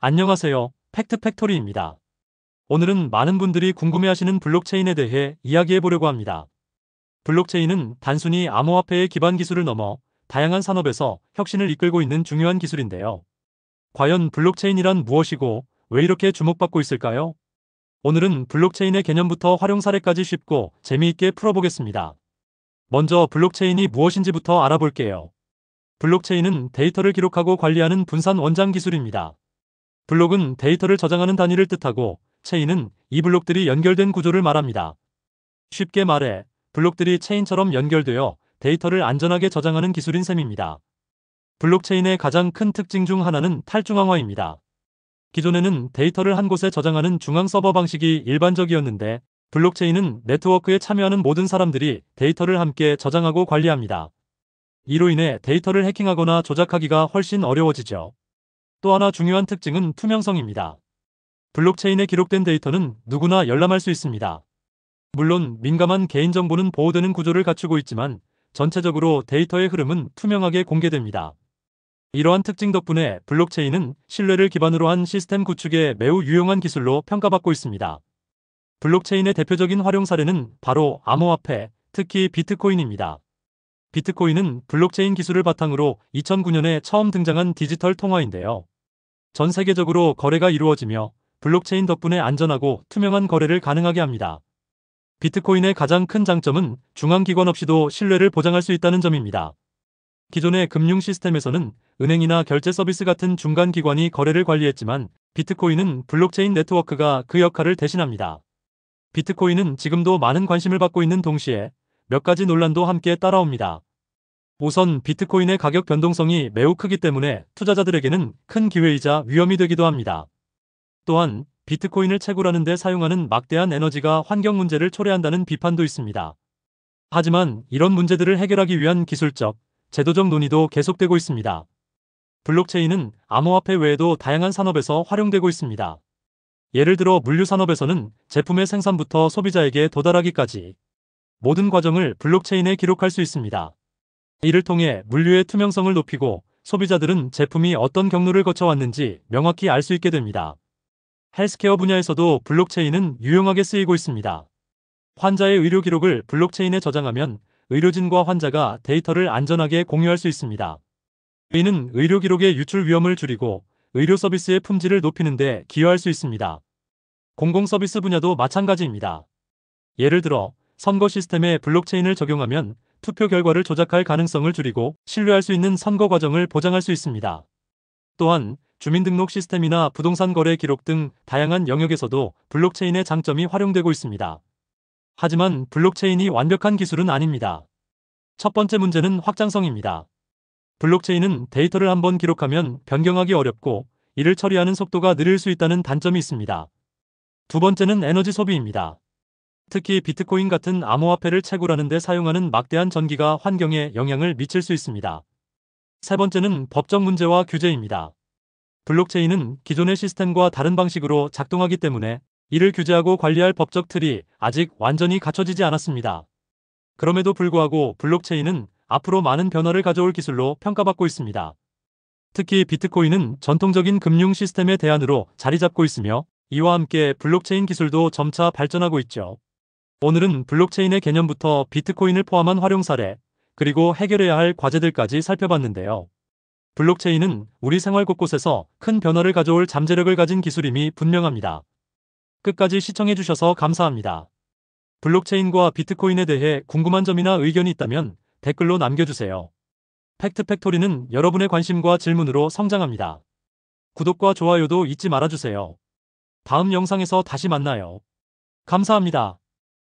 안녕하세요. 팩트팩토리입니다. 오늘은 많은 분들이 궁금해하시는 블록체인에 대해 이야기해 보려고 합니다. 블록체인은 단순히 암호화폐의 기반 기술을 넘어 다양한 산업에서 혁신을 이끌고 있는 중요한 기술인데요. 과연 블록체인이란 무엇이고 왜 이렇게 주목받고 있을까요? 오늘은 블록체인의 개념부터 활용 사례까지 쉽고 재미있게 풀어보겠습니다. 먼저 블록체인이 무엇인지부터 알아볼게요. 블록체인은 데이터를 기록하고 관리하는 분산 원장 기술입니다. 블록은 데이터를 저장하는 단위를 뜻하고 체인은 이 블록들이 연결된 구조를 말합니다. 쉽게 말해 블록들이 체인처럼 연결되어 데이터를 안전하게 저장하는 기술인 셈입니다. 블록체인의 가장 큰 특징 중 하나는 탈중앙화입니다. 기존에는 데이터를 한 곳에 저장하는 중앙 서버 방식이 일반적이었는데 블록체인은 네트워크에 참여하는 모든 사람들이 데이터를 함께 저장하고 관리합니다. 이로 인해 데이터를 해킹하거나 조작하기가 훨씬 어려워지죠. 또 하나 중요한 특징은 투명성입니다. 블록체인에 기록된 데이터는 누구나 열람할 수 있습니다. 물론 민감한 개인정보는 보호되는 구조를 갖추고 있지만 전체적으로 데이터의 흐름은 투명하게 공개됩니다. 이러한 특징 덕분에 블록체인은 신뢰를 기반으로 한 시스템 구축에 매우 유용한 기술로 평가받고 있습니다. 블록체인의 대표적인 활용 사례는 바로 암호화폐, 특히 비트코인입니다. 비트코인은 블록체인 기술을 바탕으로 2009년에 처음 등장한 디지털 통화인데요. 전 세계적으로 거래가 이루어지며 블록체인 덕분에 안전하고 투명한 거래를 가능하게 합니다. 비트코인의 가장 큰 장점은 중앙기관 없이도 신뢰를 보장할 수 있다는 점입니다. 기존의 금융 시스템에서는 은행이나 결제 서비스 같은 중간 기관이 거래를 관리했지만 비트코인은 블록체인 네트워크가 그 역할을 대신합니다. 비트코인은 지금도 많은 관심을 받고 있는 동시에 몇 가지 논란도 함께 따라옵니다. 우선 비트코인의 가격 변동성이 매우 크기 때문에 투자자들에게는 큰 기회이자 위험이 되기도 합니다. 또한 비트코인을 채굴하는 데 사용하는 막대한 에너지가 환경 문제를 초래한다는 비판도 있습니다. 하지만 이런 문제들을 해결하기 위한 기술적, 제도적 논의도 계속되고 있습니다. 블록체인은 암호화폐 외에도 다양한 산업에서 활용되고 있습니다. 예를 들어 물류 산업에서는 제품의 생산부터 소비자에게 도달하기까지 모든 과정을 블록체인에 기록할 수 있습니다. 이를 통해 물류의 투명성을 높이고 소비자들은 제품이 어떤 경로를 거쳐왔는지 명확히 알 수 있게 됩니다. 헬스케어 분야에서도 블록체인은 유용하게 쓰이고 있습니다. 환자의 의료 기록을 블록체인에 저장하면 의료진과 환자가 데이터를 안전하게 공유할 수 있습니다. 이는 의료 기록의 유출 위험을 줄이고 의료 서비스의 품질을 높이는 데 기여할 수 있습니다. 공공 서비스 분야도 마찬가지입니다. 예를 들어 선거 시스템에 블록체인을 적용하면 투표 결과를 조작할 가능성을 줄이고 신뢰할 수 있는 선거 과정을 보장할 수 있습니다. 또한 주민등록 시스템이나 부동산 거래 기록 등 다양한 영역에서도 블록체인의 장점이 활용되고 있습니다. 하지만 블록체인이 완벽한 기술은 아닙니다. 첫 번째 문제는 확장성입니다. 블록체인은 데이터를 한번 기록하면 변경하기 어렵고 이를 처리하는 속도가 느릴 수 있다는 단점이 있습니다. 두 번째는 에너지 소비입니다. 특히 비트코인 같은 암호화폐를 채굴하는 데 사용하는 막대한 전기가 환경에 영향을 미칠 수 있습니다. 세 번째는 법적 문제와 규제입니다. 블록체인은 기존의 시스템과 다른 방식으로 작동하기 때문에 이를 규제하고 관리할 법적 틀이 아직 완전히 갖춰지지 않았습니다. 그럼에도 불구하고 블록체인은 앞으로 많은 변화를 가져올 기술로 평가받고 있습니다. 특히 비트코인은 전통적인 금융 시스템의 대안으로 자리 잡고 있으며 이와 함께 블록체인 기술도 점차 발전하고 있죠. 오늘은 블록체인의 개념부터 비트코인을 포함한 활용 사례, 그리고 해결해야 할 과제들까지 살펴봤는데요. 블록체인은 우리 생활 곳곳에서 큰 변화를 가져올 잠재력을 가진 기술임이 분명합니다. 끝까지 시청해주셔서 감사합니다. 블록체인과 비트코인에 대해 궁금한 점이나 의견이 있다면 댓글로 남겨주세요. 팩트팩토리는 여러분의 관심과 질문으로 성장합니다. 구독과 좋아요도 잊지 말아주세요. 다음 영상에서 다시 만나요. 감사합니다.